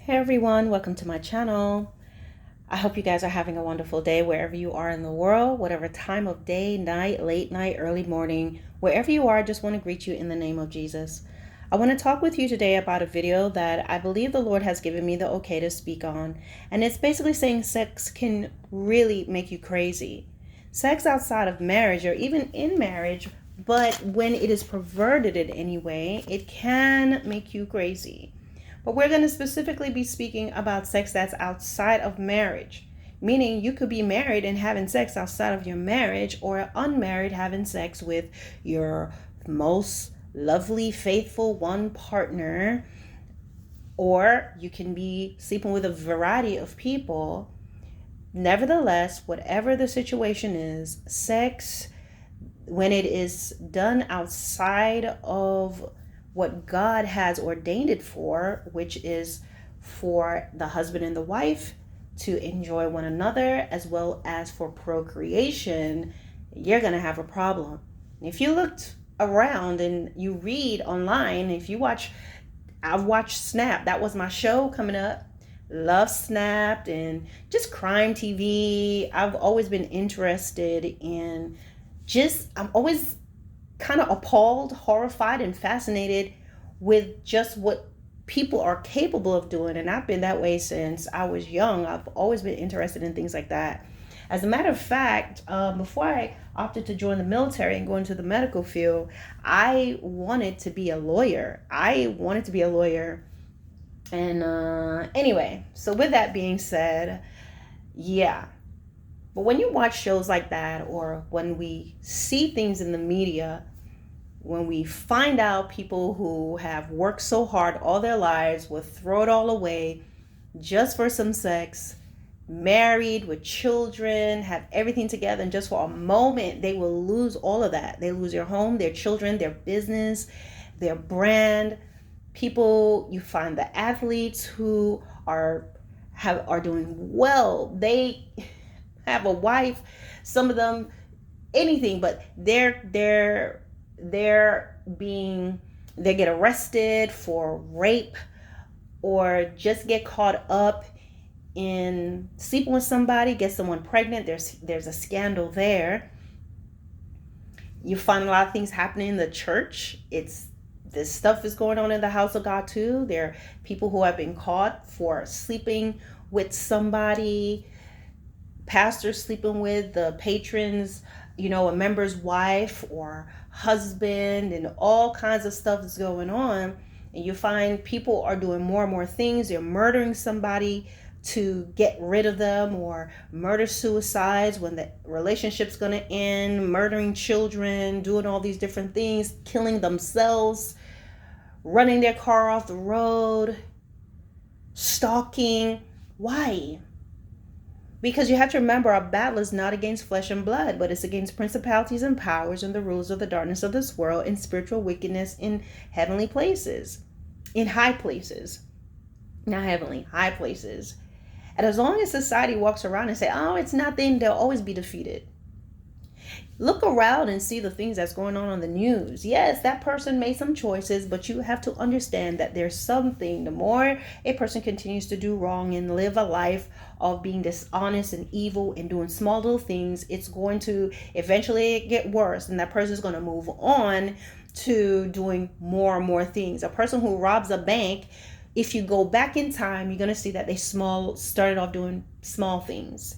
Hey everyone, welcome to my channel. I hope you guys are having a wonderful day wherever you are in the world, whatever time of day, night, late night, early morning, wherever you are. I just want to greet you in the name of Jesus. I want to talk with you today about a video that I believe the Lord has given me the okay to speak on. And it's basically saying sex can really make you crazy. Sex outside of marriage or even in marriage, but when it is perverted in any way, it can make you crazy. But we're going to specifically be speaking about sex that's outside of marriage, meaning you could be married and having sex outside of your marriage, or unmarried having sex with your most lovely, faithful one partner, or you can be sleeping with a variety of people. Nevertheless, whatever the situation is, sex, when it is done outside of what God has ordained it for, which is for the husband and the wife to enjoy one another as well as for procreation, you're going to have a problem. If you looked around and you read online, if you watch, I've watched Snap, that was my show coming up. Love Snapped and just crime TV. I've always been interested in I'm always kind of appalled, horrified, and fascinated with just what people are capable of doing. And I've been that way since I was young. I've always been interested in things like that. As a matter of fact, before I opted to join the military and go into the medical field, I wanted to be a lawyer. And anyway, so with that being said, yeah. But when you watch shows like that, or when we see things in the media, when we find out people who have worked so hard all their lives will throw it all away just for some sex, married with children, have everything together, and just for a moment they will lose all of that. They lose their home, their children, their business, their brand. People, you find the athletes who are doing well. They have a wife, some of them anything, but they get arrested for rape or just get caught up in sleeping with somebody, get someone pregnant. There's a scandal there. You find a lot of things happening in the church. This stuff is going on in the house of God too. There are people who have been caught for sleeping with somebody, pastors sleeping with the patrons, a member's wife or husband, and all kinds of stuff is going on. And you find people are doing more and more things. They're murdering somebody to get rid of them, or murder suicides when the relationship's going to end, murdering children, doing all these different things, killing themselves, running their car off the road, stalking. Why? Because you have to remember, our battle is not against flesh and blood, but it's against principalities and powers and the rulers of the darkness of this world, and spiritual wickedness in heavenly places, in high places, not heavenly, high places. And as long as society walks around and say, oh, it's nothing, they'll always be defeated. Look around and see the things that's going on the news. Yes, that person made some choices, but you have to understand that there's something. The more a person continues to do wrong and live a life of being dishonest and evil and doing small little things, it's going to eventually get worse, and that person is going to move on to doing more and more things. A person who robs a bank, if you go back in time, you're going to see that they started off doing small things.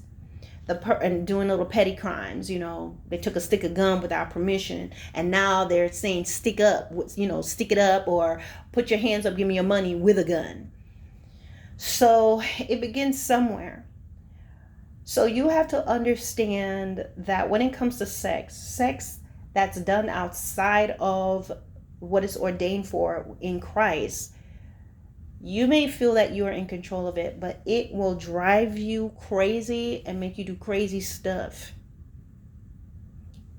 And doing little petty crimes. They took a stick of gum without permission, and now they're saying stick it up, or put your hands up, give me your money with a gun. So it begins somewhere. So you have to understand that when it comes to sex that's done outside of what is ordained for in Christ, you may feel that you are in control of it, but it will drive you crazy and make you do crazy stuff.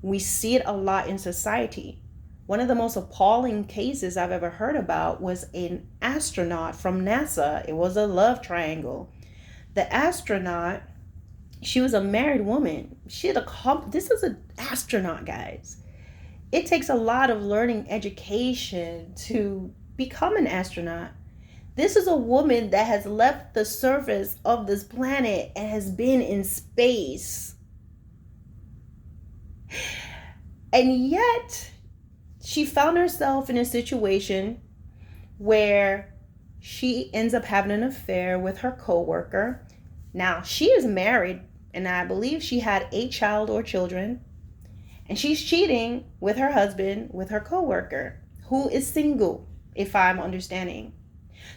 We see it a lot in society. One of the most appalling cases I've ever heard about was an astronaut from NASA. It was a love triangle. The astronaut, she was a married woman. This is an astronaut, guys. It takes a lot of learning education to become an astronaut. This is a woman that has left the surface of this planet and has been in space. And yet, she found herself in a situation where she ends up having an affair with her coworker. Now, she is married, and I believe she had a child or children. And she's cheating with her husband, with her coworker, who is single, if I'm understanding.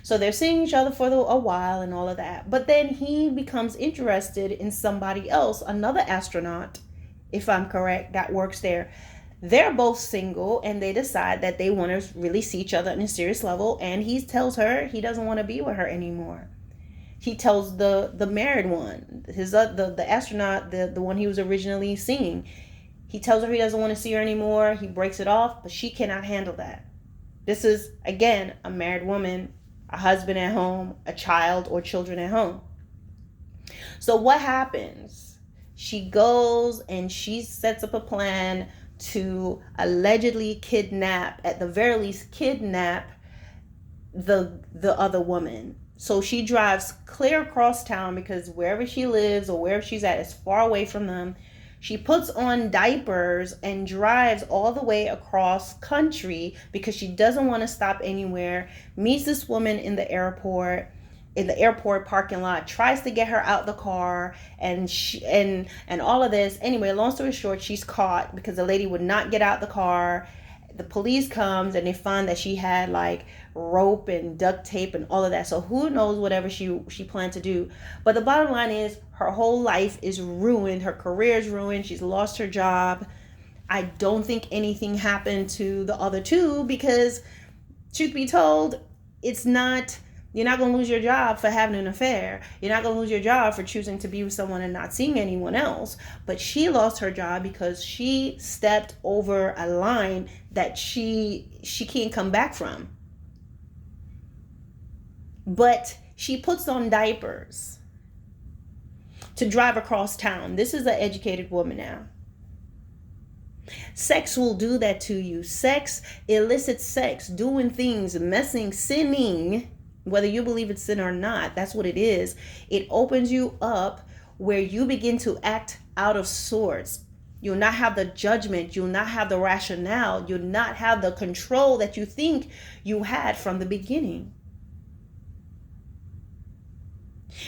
So they're seeing each other for a while and all of that. But then he becomes interested in somebody else, another astronaut, if I'm correct, that works there. They're both single, and they decide that they want to really see each other on a serious level. And he tells her he doesn't want to be with her anymore. He tells the married one, the astronaut, the one he was originally seeing. He tells her he doesn't want to see her anymore. He breaks it off, but she cannot handle that. This is, again, a married woman, a husband at home, a child or children at home. So what happens? She goes and she sets up a plan to allegedly kidnap, at the very least kidnap the other woman. So she drives clear across town, because wherever she lives or wherever she's at is far away from them. She puts on diapers and drives all the way across country because she doesn't want to stop anywhere. Meets this woman in the airport parking lot, tries to get her out the car, and all of this. Anyway, long story short, she's caught because the lady would not get out the car. The police comes and they find that she had like rope and duct tape and all of that. So who knows whatever she planned to do. But the bottom line is her whole life is ruined. Her career is ruined. She's lost her job. I don't think anything happened to the other two because, truth be told, you're not going to lose your job for having an affair. You're not going to lose your job for choosing to be with someone and not seeing anyone else. But she lost her job because she stepped over a line that she can't come back from. But she puts on diapers to drive across town. This is an educated woman now. Sex will do that to you. Sex, illicit sex, doing things, messing, sinning. Whether you believe it's sin or not, that's what it is. It opens you up where you begin to act out of sorts. You'll not have the judgment. You'll not have the rationale. You'll not have the control that you think you had from the beginning.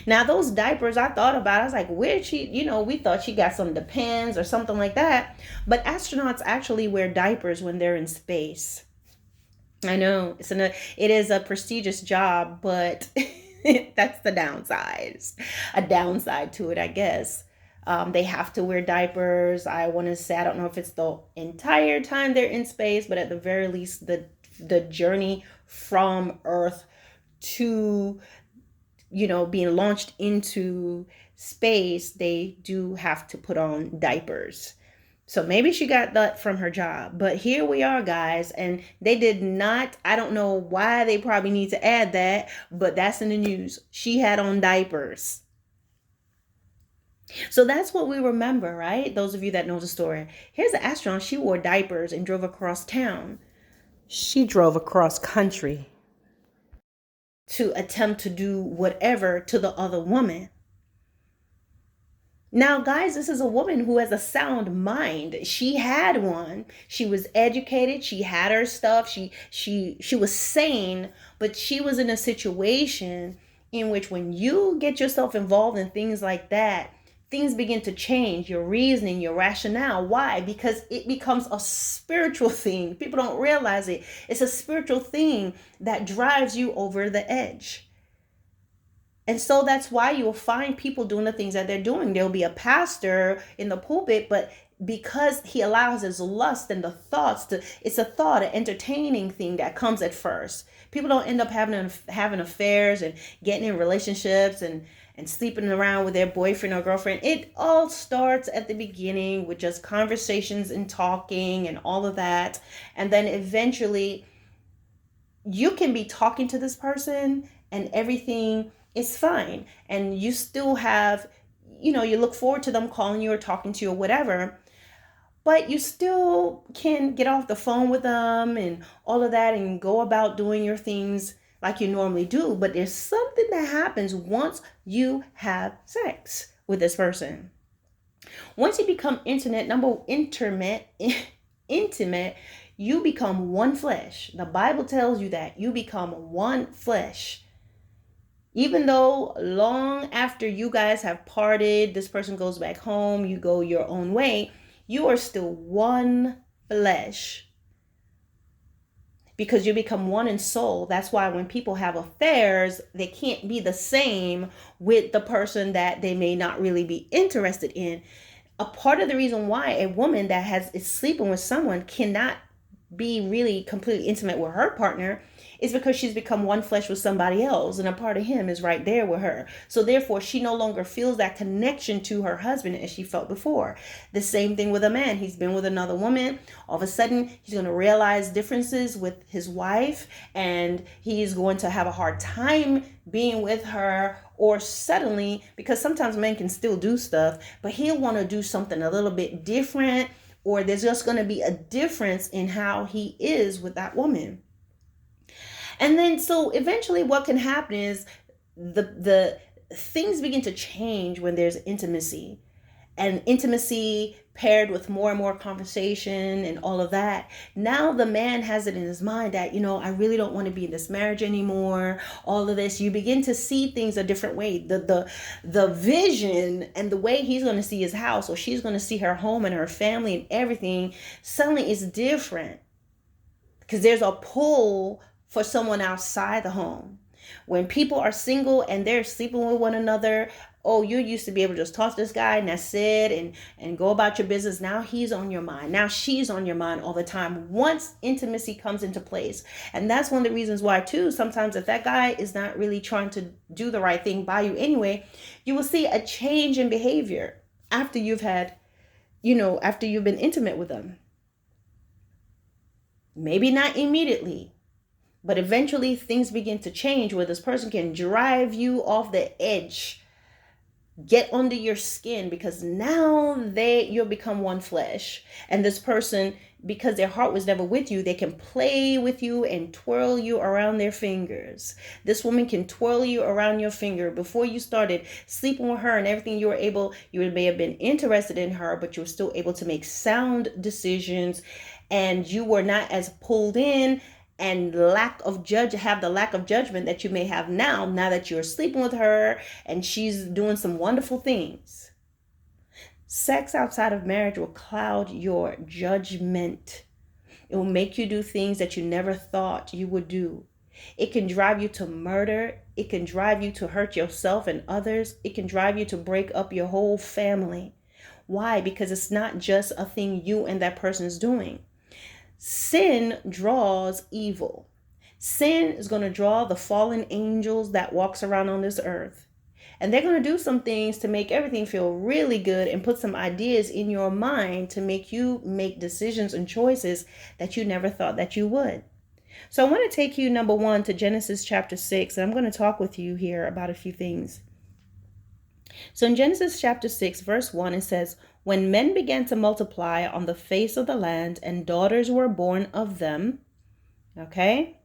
Now, those diapers, I thought about, I was like, where'd she, we thought she got some Depends or something like that. But astronauts actually wear diapers when they're in space. I know it is a prestigious job, but that's the downsides. A downside to it, I guess. They have to wear diapers. I want to say, I don't know if it's the entire time they're in space, but at the very least, the journey from Earth to, being launched into space, they do have to put on diapers. So maybe she got that from her job. But here we are, guys. And they did not, I don't know why they probably need to add that, but that's in the news. She had on diapers. So that's what we remember, right? Those of you that know the story. Here's an astronaut. She wore diapers and drove across town. She drove across country to attempt to do whatever to the other woman. Now, guys, this is a woman who has a sound mind. She had one. She was educated. She had her stuff. She was sane, but she was in a situation in which when you get yourself involved in things like that, things begin to change, your reasoning, your rationale. Why? Because it becomes a spiritual thing. People don't realize it. It's a spiritual thing that drives you over the edge. And so that's why you'll find people doing the things that they're doing. There'll be a pastor in the pulpit, but because he allows his lust and the thoughts it's a thought, an entertaining thing that comes at first. People don't end up having affairs and getting in relationships and sleeping around with their boyfriend or girlfriend. It all starts at the beginning with just conversations and talking and all of that. And then eventually you can be talking to this person and everything is fine. And you still have, you look forward to them calling you or talking to you or whatever. But you still can get off the phone with them and all of that and go about doing your things like you normally do, but there's something that happens once you have sex with this person. Once you become intimate, you become one flesh. The Bible tells you that you become one flesh. Even though long after you guys have parted, this person goes back home, you go your own way, you are still one flesh. Because you become one in soul. That's why when people have affairs, they can't be the same with the person that they may not really be interested in. A part of the reason why a woman that is sleeping with someone cannot be really completely intimate with her partner is because she's become one flesh with somebody else, and a part of him is right there with her. So therefore, she no longer feels that connection to her husband as she felt before. The same thing with a man. He's been with another woman. All of a sudden, he's going to realize differences with his wife, and he's going to have a hard time being with her, or suddenly, because sometimes men can still do stuff, but he'll want to do something a little bit different, or there's just going to be a difference in how he is with that woman. And then so eventually what can happen is the things begin to change when there's intimacy. And intimacy paired with more and more conversation and all of that. Now the man has it in his mind that, I really don't want to be in this marriage anymore. All of this, you begin to see things a different way. The vision and the way he's going to see his house, or she's going to see her home and her family and everything, suddenly is different. Because there's a pull for someone outside the home. When people are single and they're sleeping with one another, you used to be able to just talk to this guy and that's it, and go about your business. Now he's on your mind. Now she's on your mind all the time once intimacy comes into place. And that's one of the reasons why, too, sometimes if that guy is not really trying to do the right thing by you anyway, you will see a change in behavior after you've had, after you've been intimate with them. Maybe not immediately, but eventually things begin to change where this person can drive you off the edge, get under your skin, because now you'll become one flesh. And this person, because their heart was never with you, they can play with you and twirl you around their fingers. This woman can twirl you around your finger. Before you started sleeping with her and everything, you may have been interested in her, but you were still able to make sound decisions, and you were not as pulled in and have the lack of judgment that you may have now that you're sleeping with her and she's doing some wonderful things. Sex outside of marriage will cloud your judgment. It will make you do things that you never thought you would do. It can drive you to murder. It can drive you to hurt yourself and others. It can drive you to break up your whole family. Why? Because it's not just a thing you and that person is doing. Sin draws evil. Sin is going to draw the fallen angels that walks around on this earth. And they're going to do some things to make everything feel really good and put some ideas in your mind to make you make decisions and choices that you never thought that you would. So I want to take you, number one, to Genesis chapter 6. And I'm going to talk with you here about a few things. So in Genesis chapter 6, verse 1, it says, "When men began to multiply on the face of the land, and daughters were born of them," okay,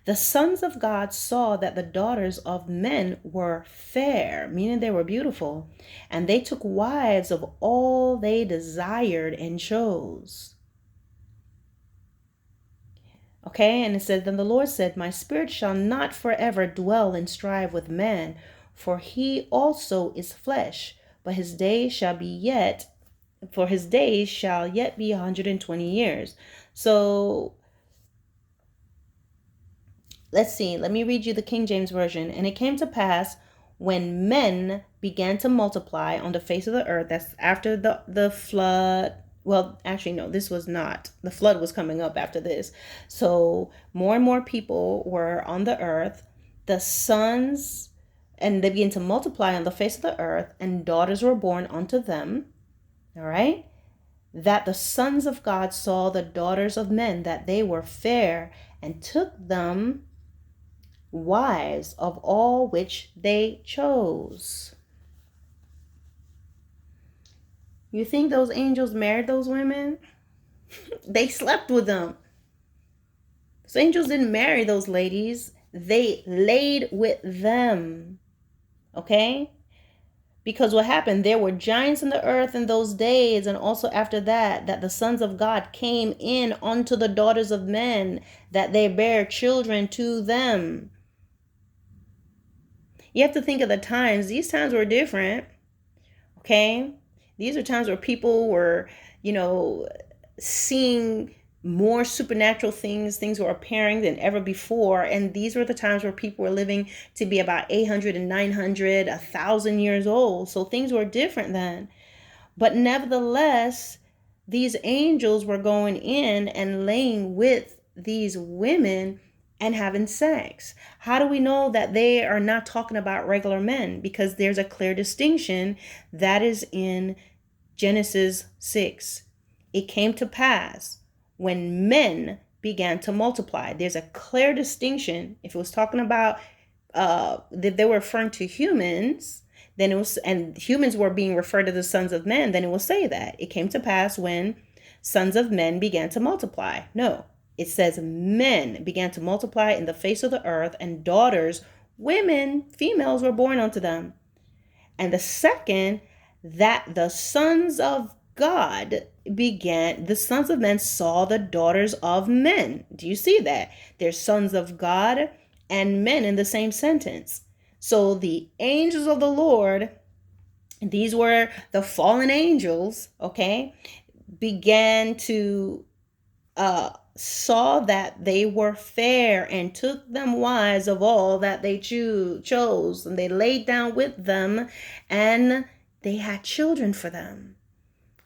"the sons of God saw that the daughters of men were fair," meaning they were beautiful, "and they took wives of all they desired and chose." Okay, and it says, "Then the Lord said, My spirit shall not forever dwell and strive with man, for he also is flesh, but his days shall yet be 120 years. So let's see. Let me read you the King James Version. "And it came to pass when men began to multiply on the face of the earth," that's after the flood. Well, actually, no, this was not. The flood was coming up after this. So more and more people were on the earth. And they began to multiply on the face of the earth, and daughters were born unto them. All right. "That the sons of God saw the daughters of men, that they were fair, and took them wives of all which they chose." You think those angels married those women? They slept with them. So angels didn't marry those ladies. They laid with them. Okay? Because what happened, there were giants in the earth in those days, and also after that, that the sons of God came in unto the daughters of men, that they bear children to them. You have to think of the times. These times were different. Okay? These are times where people were, seeing more supernatural things were appearing than ever before. And these were the times where people were living to be about 800 and 900, 1,000 years old. So things were different then. But nevertheless, these angels were going in and laying with these women and having sex. How do we know that they are not talking about regular men? Because there's a clear distinction that is in Genesis 6. It came to pass when men began to multiply. There's a clear distinction. If it was talking about that they were referring to humans, then it was, and humans were being referred to the sons of men, then it will say that it came to pass when sons of men began to multiply. No, it says men began to multiply in the face of the earth, and daughters, women, females were born unto them. And the second, that the sons of God began, the sons of men saw the daughters of men. Do you see that? There's sons of God and men in the same sentence. So the angels of the Lord, these were the fallen angels, okay, began to saw that they were fair and took them wives of all that they chose, and they laid down with them, and they had children for them.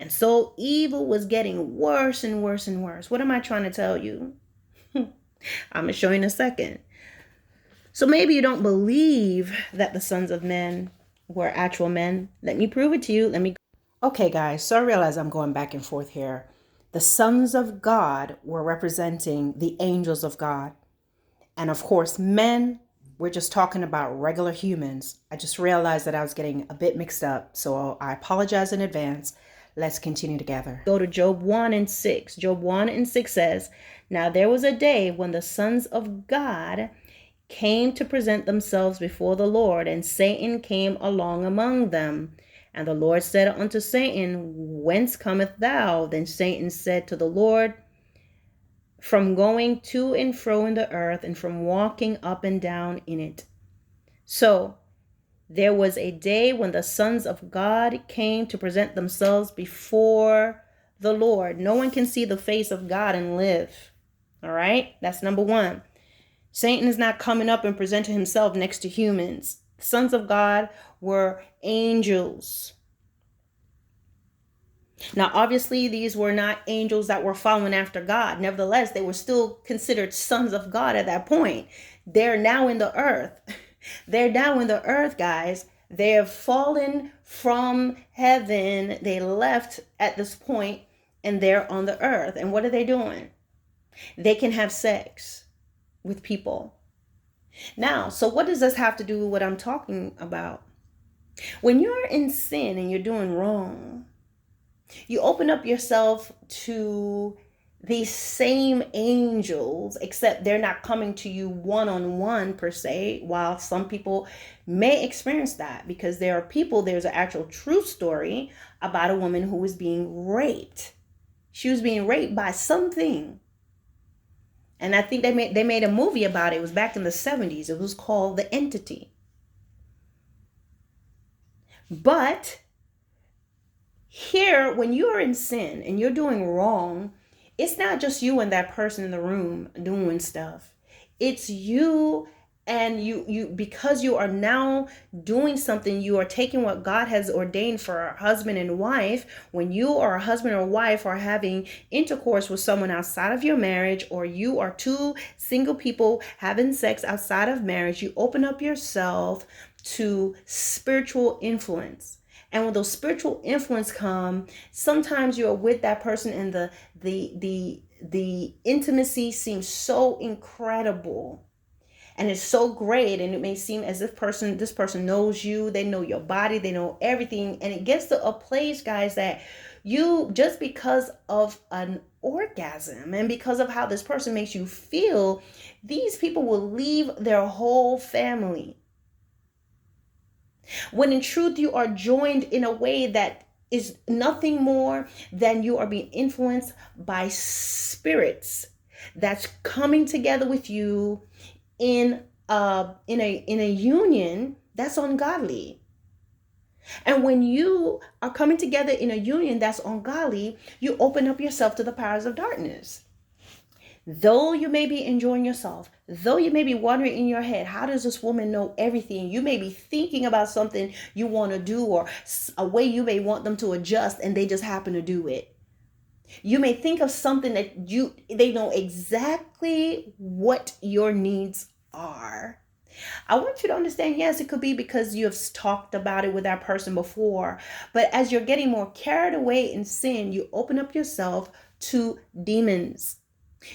And so evil was getting worse and worse and worse. What am I trying to tell you? I'm going to show you in a second. So maybe you don't believe that the sons of men were actual men. Let me prove it to you. Okay, guys, so I realize I'm going back and forth here. The sons of God were representing the angels of God. And of course, men, we're just talking about regular humans. I just realized that I was getting a bit mixed up, so I apologize in advance. Let's continue together. Go to Job 1 and 6. Job 1 and 6 says, "Now there was a day when the sons of God came to present themselves before the Lord, and Satan came along among them. And the Lord said unto Satan, Whence cometh thou? Then Satan said to the Lord, From going to and fro in the earth, and from walking up and down in it." So there was a day when the sons of God came to present themselves before the Lord. No one can see the face of God and live. All right? That's number one. Satan is not coming up and presenting himself next to humans. The sons of God were angels. Now, obviously, these were not angels that were following after God. Nevertheless, they were still considered sons of God at that point. They're now in the earth. They're now in the earth, guys. They have fallen from heaven. They left at this point, and they're on the earth. And what are they doing? They can have sex with people. Now, so what does this have to do with what I'm talking about? When you're in sin and you're doing wrong, you open up yourself to these same angels, except they're not coming to you one-on-one per se, while some people may experience that, because there's an actual true story about a woman who was being raped. She was being raped by something. And I think they made a movie about it. It was back in the 70s. It was called The Entity. But here, when you are in sin and you're doing wrong, it's not just you and that person in the room doing stuff. It's you and you because you are now doing something. You are taking what God has ordained for a husband and wife. When you or a husband or wife are having intercourse with someone outside of your marriage, or you are two single people having sex outside of marriage, you open up yourself to spiritual influence. And when those spiritual influence come, sometimes you're with that person and the intimacy seems so incredible. And it's so great, and it may seem as if this person knows you, they know your body, they know everything. And it gets to a place, guys, that you, just because of an orgasm and because of how this person makes you feel, these people will leave their whole family. When in truth, you are joined in a way that is nothing more than you are being influenced by spirits that's coming together with you in a union that's ungodly. And when you are coming together in a union that's ungodly, you open up yourself to the powers of darkness. Though you may be enjoying yourself, though you may be wondering in your head, how does this woman know everything? You may be thinking about something you want to do or a way you may want them to adjust and they just happen to do it. You may think of something that they know exactly what your needs are. I want you to understand, yes, it could be because you have talked about it with that person before, but as you're getting more carried away in sin, you open up yourself to demons.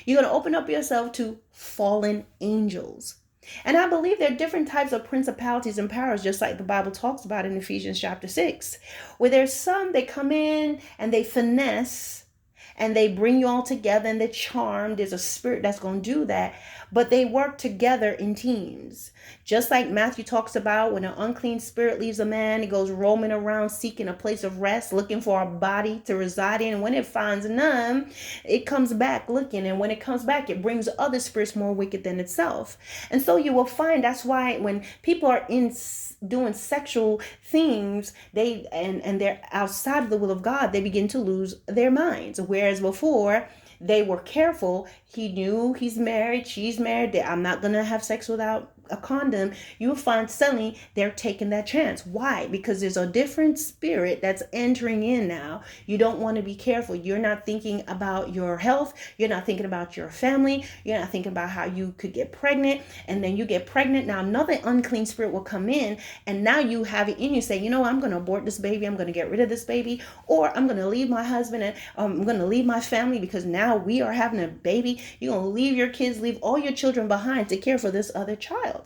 You're going to open up yourself to fallen angels. And I believe there are different types of principalities and powers, just like the Bible talks about in Ephesians chapter 6, where there's some, they come in and they finesse and they bring you all together and they're charmed. There's a spirit that's going to do that. But they work together in teams. Just like Matthew talks about when an unclean spirit leaves a man, it goes roaming around seeking a place of rest, looking for a body to reside in. And when it finds none, it comes back looking. And when it comes back, it brings other spirits more wicked than itself. And so you will find that's why when people are doing sexual things, and they're outside of the will of God, they begin to lose their minds. Whereas before, they were careful. He knew he's married, she's married. I'm not going to have sex without a condom. You'll find suddenly they're taking that chance. Why? Because there's a different spirit that's entering in now. You don't want to be careful. You're not thinking about your health. You're not thinking about your family. You're not thinking about how you could get pregnant. And then you get pregnant. Now another unclean spirit will come in. And now you have it in you. Say, you know, I'm going to abort this baby. I'm going to get rid of this baby. Or I'm going to leave my husband and I'm going to leave my family because now we are having a baby. You're going to leave your kids, leave all your children behind to care for this other child.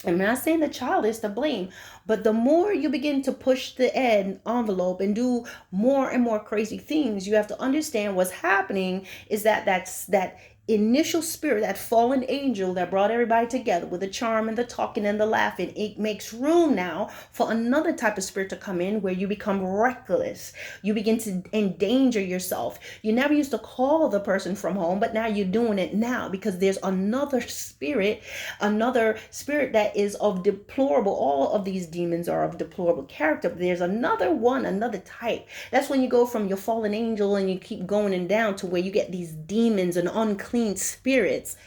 I'm not saying the child is to blame, but the more you begin to push the envelope and do more and more crazy things, you have to understand what's happening is that initial spirit, that fallen angel that brought everybody together with the charm and the talking and the laughing, it makes room now for another type of spirit to come in where you become reckless. You begin to endanger yourself. You never used to call the person from home, but now you're doing it now because there's another spirit that is of deplorable. All of these demons are of deplorable character, but there's another type. That's when you go from your fallen angel and you keep going and down to where you get these demons and unclean spirits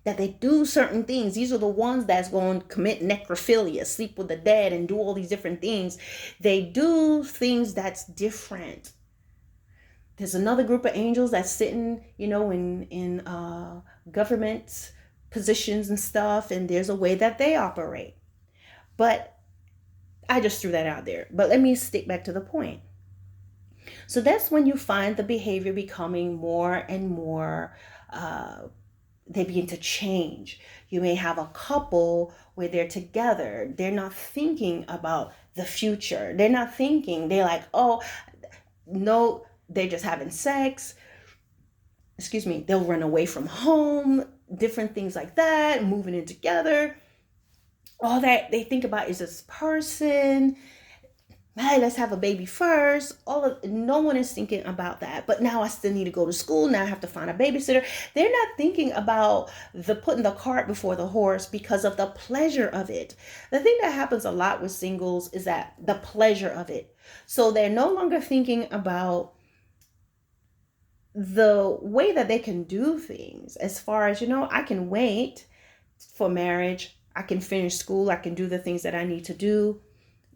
that they do certain things. These are the ones that's going to commit necrophilia, sleep with the dead, and do all these different things. They do things that's different. There's another group of angels that's sitting, in government positions and stuff, and there's a way that they operate. But I just threw that out there. But let me stick back to the point. So that's when you find the behavior becoming more and more they begin to change. You may have a couple where they're together. They're not thinking about the future. They're like, oh, no, they're just having sex. They'll run away from home, different things like that, moving in together. All that they think about is this person. Hey, let's have a baby first. No one is thinking about that. But now I still need to go to school. Now I have to find a babysitter. They're not thinking about putting the cart before the horse because of the pleasure of it. The thing that happens a lot with singles is that the pleasure of it. So they're no longer thinking about the way that they can do things as far as, I can wait for marriage. I can finish school. I can do the things that I need to do.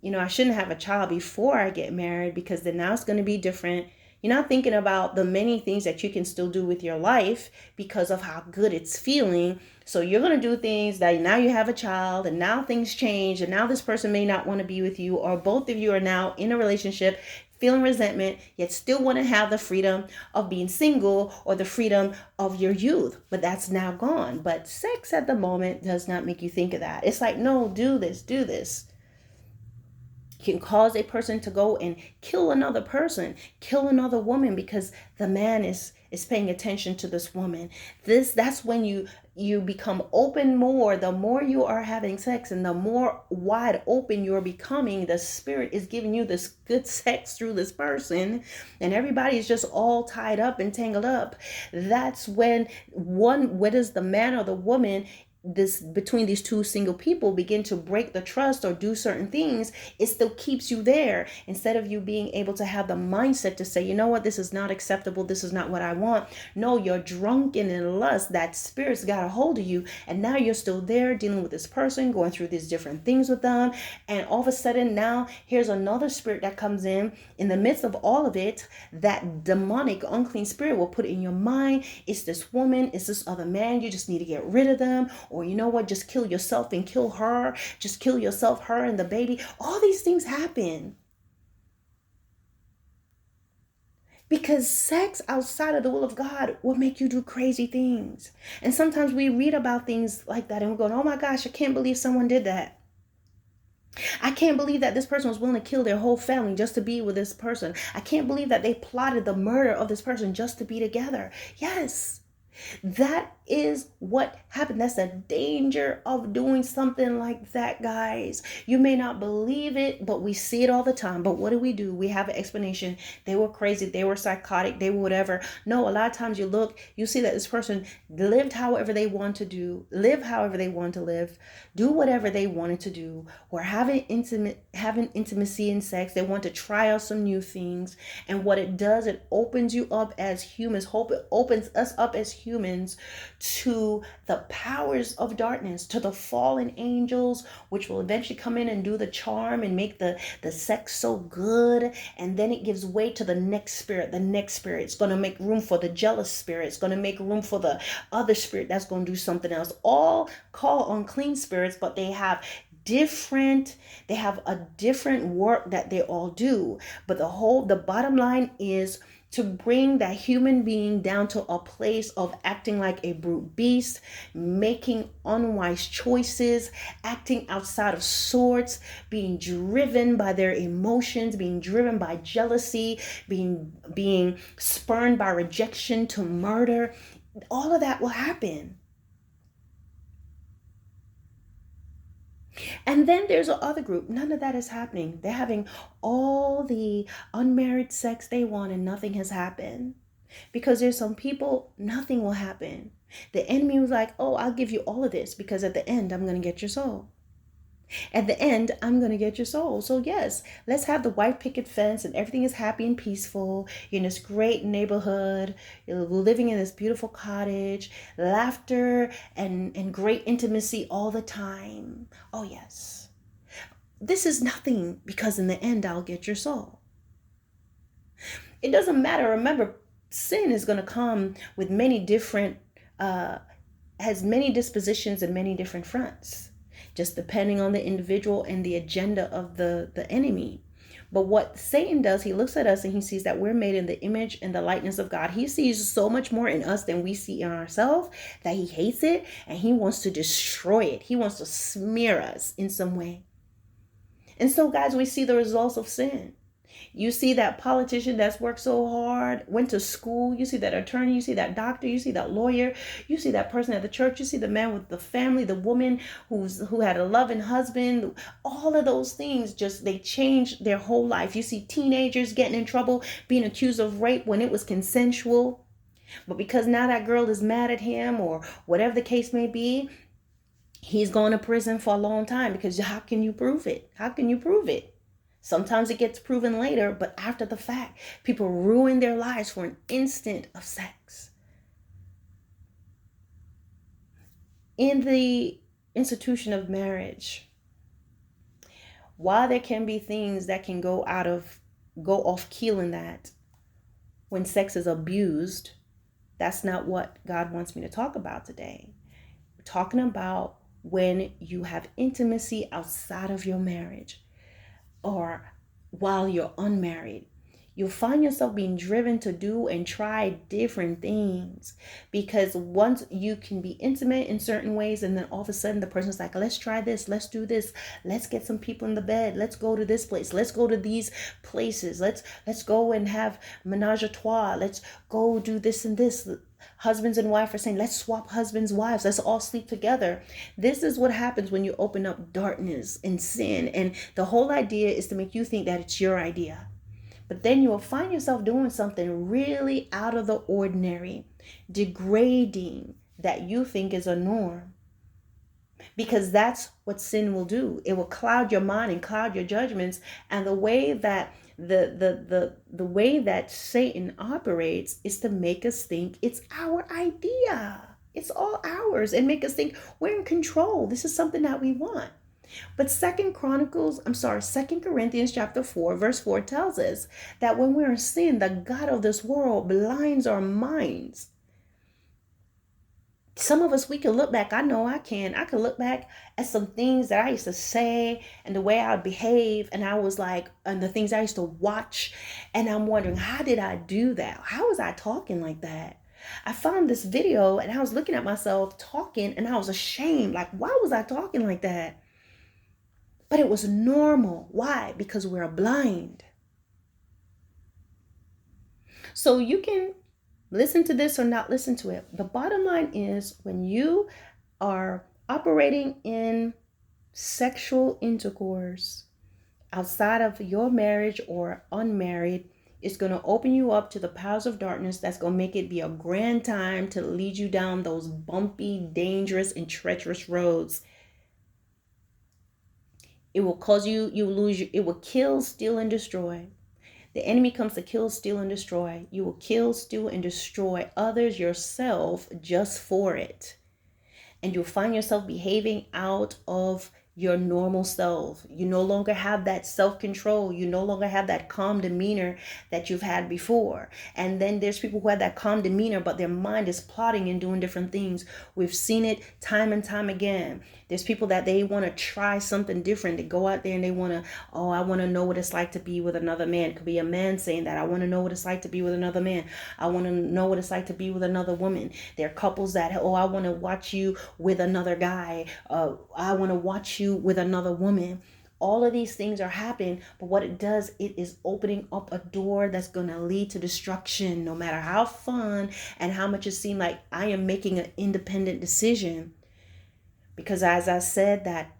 I shouldn't have a child before I get married because then now it's going to be different. You're not thinking about the many things that you can still do with your life because of how good it's feeling. So you're going to do things that now you have a child and now things change and now this person may not want to be with you, or both of you are now in a relationship feeling resentment, yet still want to have the freedom of being single or the freedom of your youth. But that's now gone. But sex at the moment does not make you think of that. It's like, no, do this. can cause a person to go and kill another person, kill another woman, because the man is paying attention to this woman. That's when you become open more. The more you are having sex and the more wide open you're becoming, the spirit is giving you this good sex through this person, and everybody's just all tied up and tangled up. That's when whether it's the man or the woman, this between these two single people begin to break the trust or do certain things, it still keeps you there. Instead of you being able to have the mindset to say, you know what, this is not acceptable, this is not what I want. No, you're drunken in lust. That spirit's got a hold of you, and now you're still there dealing with this person, going through these different things with them, and all of a sudden now here's another spirit that comes in the midst of all of it. That demonic unclean spirit will put in your mind, it's this woman, it's this other man, you just need to get rid of them. Or you know what, just kill yourself and kill her. Just kill yourself, her, and the baby. All these things happen because sex outside of the will of God will make you do crazy things. And sometimes we read about things like that and we're going, oh my gosh, I can't believe someone did that. I can't believe that this person was willing to kill their whole family just to be with this person. I can't believe that they plotted the murder of this person just to be together. Yes. That is what happened. That's the danger of doing something like that, guys. You may not believe it, but we see it all the time. But what do? We have an explanation. They were crazy. They were psychotic. They were whatever. No, a lot of times you see that this person lived however they want to do, live however they want to live, do whatever they wanted to do, or having intimacy in sex. They want to try out some new things. And what it does, it opens you up as humans. It opens us up as humans to the powers of darkness, to the fallen angels, which will eventually come in and do the charm and make the sex so good. And then it gives way to the next spirit. The next spirit is going to make room for the jealous spirit. It's going to make room for the other spirit that's going to do something else. All call unclean spirits, but they have a different work that they all do. But the bottom line is to bring that human being down to a place of acting like a brute beast, making unwise choices, acting outside of sorts, being driven by their emotions, being driven by jealousy, being spurned by rejection to murder. All of that will happen. And then there's a other group. None of that is happening. They're having all the unmarried sex they want and nothing has happened. Because there's some people, nothing will happen. The enemy was like, oh, I'll give you all of this because at the end, I'm going to get your soul. At the end, I'm going to get your soul. So yes, let's have the white picket fence and everything is happy and peaceful in this great neighborhood. We're living in this beautiful cottage, laughter and great intimacy all the time. Oh yes. This is nothing because in the end, I'll get your soul. It doesn't matter. Remember, sin is going to come with many different, has many dispositions and many different fronts, just depending on the individual and the agenda of the enemy. But what Satan does, he looks at us and he sees that we're made in the image and the likeness of God. He sees so much more in us than we see in ourselves that he hates it and he wants to destroy it. He wants to smear us in some way. And so, guys, we see the results of sin. You see that politician that's worked so hard, went to school. You see that attorney, you see that doctor, you see that lawyer, you see that person at the church, you see the man with the family, the woman who had a loving husband. All of those things, just they changed their whole life. You see teenagers getting in trouble, being accused of rape when it was consensual. But because now that girl is mad at him or whatever the case may be, he's going to prison for a long time because how can you prove it? How can you prove it? Sometimes it gets proven later, but after the fact, people ruin their lives for an instant of sex. In the institution of marriage, while there can be things that can go off keel in that, when sex is abused, that's not what God wants me to talk about today. We're talking about when you have intimacy outside of your marriage, or while you're unmarried. You'll find yourself being driven to do and try different things, because once you can be intimate in certain ways, and then all of a sudden the person's like, let's try this, let's do this, let's get some people in the bed, let's go to this place, let's go to these places, let's go and have menage a trois, let's go do this and this. Husbands and wife are saying, let's swap husbands, wives, let's all sleep together. This is what happens when you open up darkness and sin, and the whole idea is to make you think that it's your idea. But then you will find yourself doing something really out of the ordinary, degrading, that you think is a norm. Because that's what sin will do. It will cloud your mind and cloud your judgments. And the way that the way that Satan operates is to make us think it's our idea. It's all ours, and make us think we're in control. This is something that we want. But Second Corinthians chapter 4, verse 4 tells us that when we're in sin, the God of this world blinds our minds. Some of us, we can look back. I know I can. I can look back at some things that I used to say and the way I would behave. And I was like, and the things I used to watch. And I'm wondering, how did I do that? How was I talking like that? I found this video and I was looking at myself talking and I was ashamed. Like, why was I talking like that? But it was normal. Why? Because we're blind. So you can listen to this or not listen to it. The bottom line is, when you are operating in sexual intercourse outside of your marriage or unmarried, it's going to open you up to the powers of darkness. That's going to make it be a grand time to lead you down those bumpy, dangerous, and treacherous roads. It will cause you lose. It will kill, steal, and destroy. The enemy comes to kill, steal, and destroy. You will kill, steal, and destroy others, yourself, just for it. And you'll find yourself behaving out of your normal self. You no longer have that self-control. You no longer have that calm demeanor that you've had before. And then there's people who have that calm demeanor, but their mind is plotting and doing different things. We've seen it time and time again. There's people that they want to try something different. They go out there and they want to, I want to know what it's like to be with another man. It could be a man saying that. I want to know what it's like to be with another man. I want to know what it's like to be with another woman. There are couples that, I want to watch you with another guy. I want to watch you with another woman. All of these things are happening, but what it does, it is opening up a door that's going to lead to destruction. No matter how fun and how much it seems like I am making an independent decision. Because as I said, that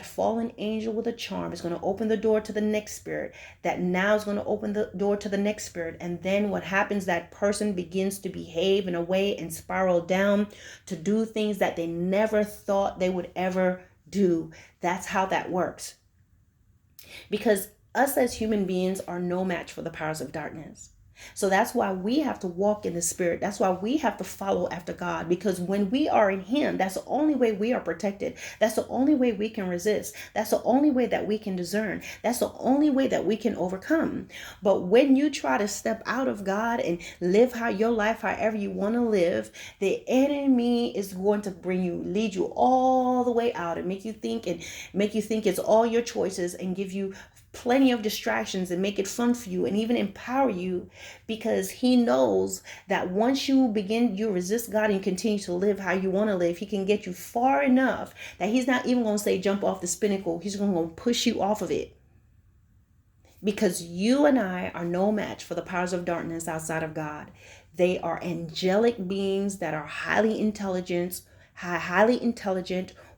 fallen angel with a charm is going to open the door to the next spirit. That now is going to open the door to the next spirit. And then what happens, that person begins to behave in a way and spiral down to do things that they never thought they would ever do. That's how that works. Because us as human beings are no match for the powers of darkness. So that's why we have to walk in the spirit. That's why we have to follow after God, because when we are in him, that's the only way we are protected. That's the only way we can resist. That's the only way that we can discern. That's the only way that we can overcome. But when you try to step out of God and live your life however you want to live, the enemy is going to lead you all the way out and make you think it's all your choices, and give you plenty of distractions and make it fun for you and even empower you, because he knows that once you resist God and continue to live how you want to live, he can get you far enough that he's not even going to say jump off this pinnacle. He's going to push you off of it, because you and I are no match for the powers of darkness outside of God. They are angelic beings that are highly intelligent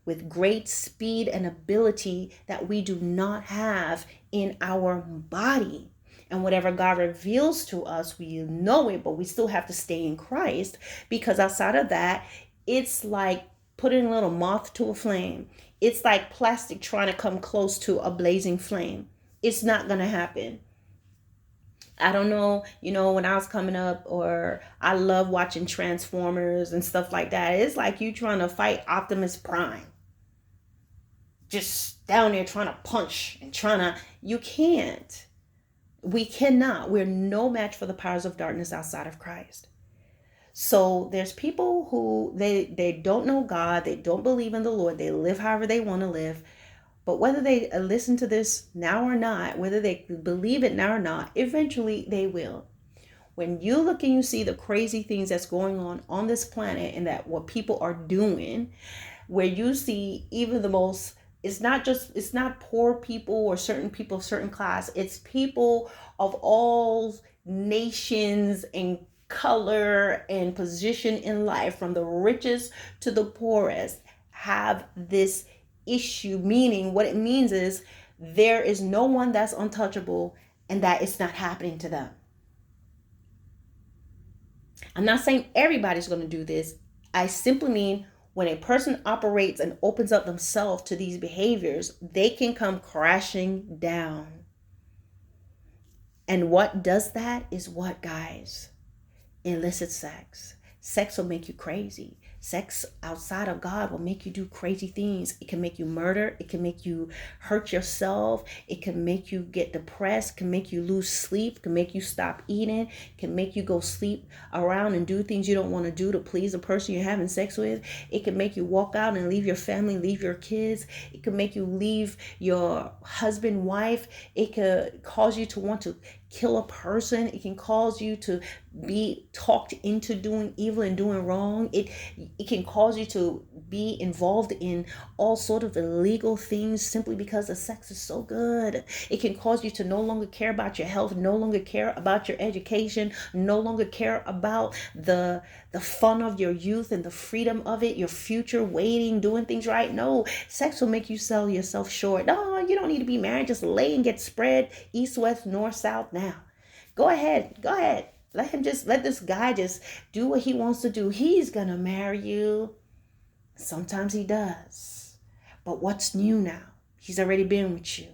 with great speed and ability that we do not have in our body. And whatever God reveals to us, we know it, but we still have to stay in Christ, because outside of that, it's like putting a little moth to a flame. It's like plastic trying to come close to a blazing flame. It's not going to happen. I don't know, when I was coming up, or I love watching Transformers and stuff like that. It's like you trying to fight Optimus Prime. Just down there trying to punch and you can't. We cannot. We're no match for the powers of darkness outside of Christ. So there's people who they don't know God. They don't believe in the Lord. They live however they want to live. But whether they listen to this now or not, whether they believe it now or not, eventually they will. When you look and you see the crazy things that's going on this planet, and that what people are doing, where you see even the most, it's not poor people or certain people, certain class, it's people of all nations and color and position in life, from the richest to the poorest, have this issue. Meaning, what it means is there is no one that's untouchable, and that it's not happening to them. I'm not saying everybody's going to do this. I simply mean when a person operates and opens up themselves to these behaviors, they can come crashing down. And what does that is what, guys? Illicit sex. Sex will make you crazy. Sex outside of God will make you do crazy things. It can make you murder. It can make you hurt yourself. It can make you get depressed. It can make you lose sleep. It can make you stop eating. It can make you go sleep around and do things you don't want to do to please the person you're having sex with. It can make you walk out and leave your family, leave your kids. It can make you leave your husband, wife. It could cause you to want to kill a person. It can cause you to be talked into doing evil and doing wrong. It can cause you to be involved in all sort of illegal things simply because the sex is so good. It can cause you to no longer care about your health, no longer care about your education, no longer care about the fun of your youth and the freedom of it, your future, waiting, doing things right. No, sex will make you sell yourself short. No, you don't need to be married. Just lay and get spread east, west, north, south now. Go ahead. Let this guy just do what he wants to do. He's going to marry you. Sometimes he does. But what's new now? He's already been with you.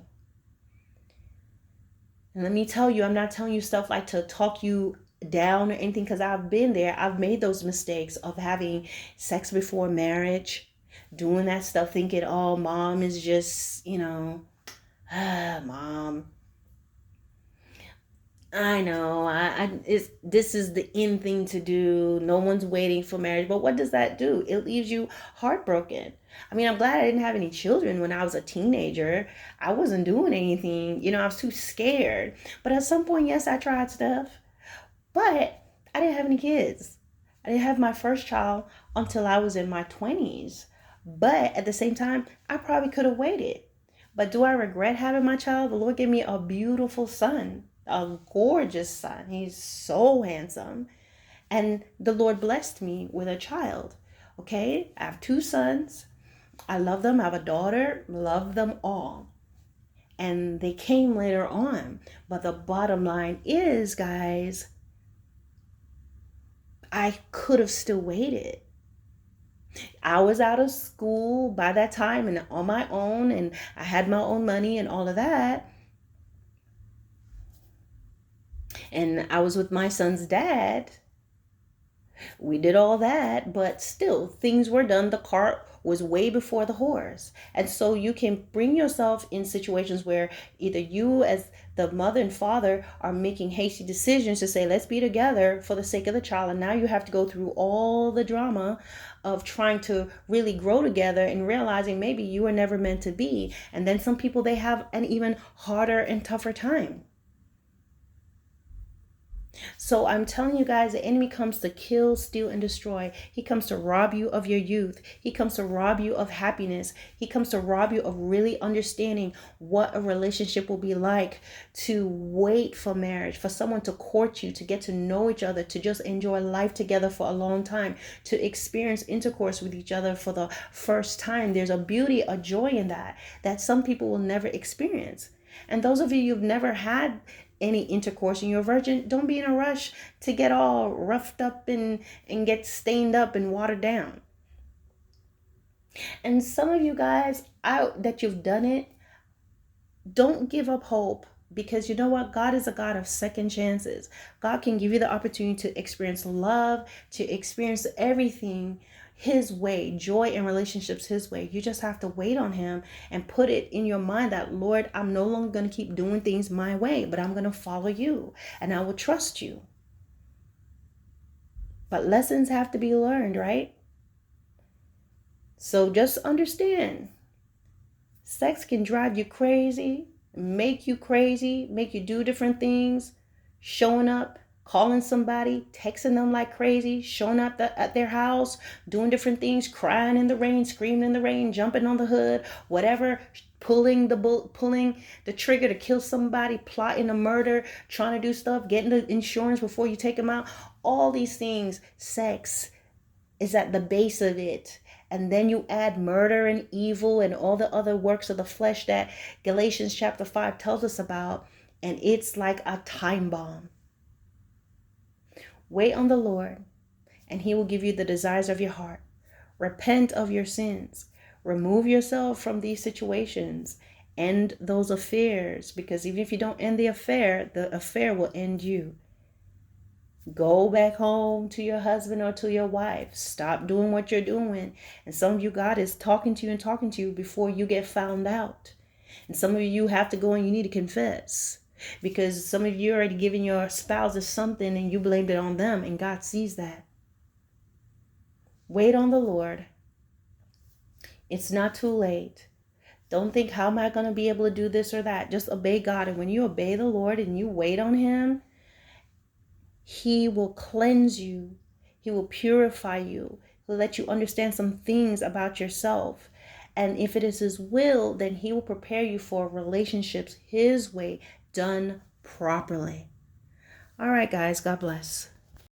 And let me tell you, I'm not telling you stuff like to talk you down or anything, because I've been there. I've made those mistakes of having sex before marriage, doing that stuff, thinking, oh, mom is just, mom. I know, this is the in thing to do. No one's waiting for marriage. But what does that do? It leaves you heartbroken. I mean, I'm glad I didn't have any children when I was a teenager. I wasn't doing anything. I was too scared. But at some point, yes, I tried stuff. But I didn't have any kids. I didn't have my first child until I was in my 20s. But at the same time, I probably could have waited. But do I regret having my child? The Lord gave me a beautiful son. A gorgeous son. He's so handsome. And the Lord blessed me with a child. Okay? I have 2 sons. I love them. I have a daughter. Love them all. And they came later on. But the bottom line is, guys, I could have still waited. I was out of school by that time and on my own, and I had my own money and all of that. And I was with my son's dad. We did all that, but still, things were done. The cart was way before the horse. And so you can bring yourself in situations where either you as the mother and father are making hasty decisions to say, let's be together for the sake of the child. And now you have to go through all the drama of trying to really grow together and realizing maybe you were never meant to be. And then some people, they have an even harder and tougher time. So I'm telling you guys, the enemy comes to kill, steal, and destroy. He comes to rob you of your youth. He comes to rob you of happiness. He comes to rob you of really understanding what a relationship will be like, to wait for marriage, for someone to court you, to get to know each other, to just enjoy life together for a long time, to experience intercourse with each other for the first time. There's a beauty, a joy in that some people will never experience. And those of you who've never had any intercourse and you're a virgin, don't be in a rush to get all roughed up and get stained up and watered down. And some of you guys that you've done it, don't give up hope, because you know what? God is a God of second chances. God can give you the opportunity to experience love, to experience everything His way, joy and relationships His way. You just have to wait on Him and put it in your mind that, Lord, I'm no longer going to keep doing things my way, but I'm going to follow you and I will trust you. But lessons have to be learned, right? So just understand, Sex can drive you crazy, make you do different things, showing up, calling somebody, texting them like crazy, showing up at their house, doing different things, crying in the rain, screaming in the rain, jumping on the hood, whatever, pulling the trigger to kill somebody, plotting a murder, trying to do stuff, getting the insurance before you take them out. All these things, sex is at the base of it. And then you add murder and evil and all the other works of the flesh that Galatians chapter 5 tells us about. And it's like a time bomb. Wait on the Lord, and he will give you the desires of your heart. Repent of your sins. Remove yourself from these situations. End those affairs, because even if you don't end the affair will end you. Go back home to your husband or to your wife. Stop doing what you're doing. And some of you, God is talking to you before you get found out. And some of you have to go and you need to confess. Because some of you already given your spouses something and you blamed it on them, and God sees that. Wait on the Lord. It's not too late. Don't think, how am I going to be able to do this or that? Just obey God. And when you obey the Lord and you wait on him, he will cleanse you. He will purify you. He'll let you understand some things about yourself. And if it is his will, then he will prepare you for relationships his way, done properly. All right, guys, God bless.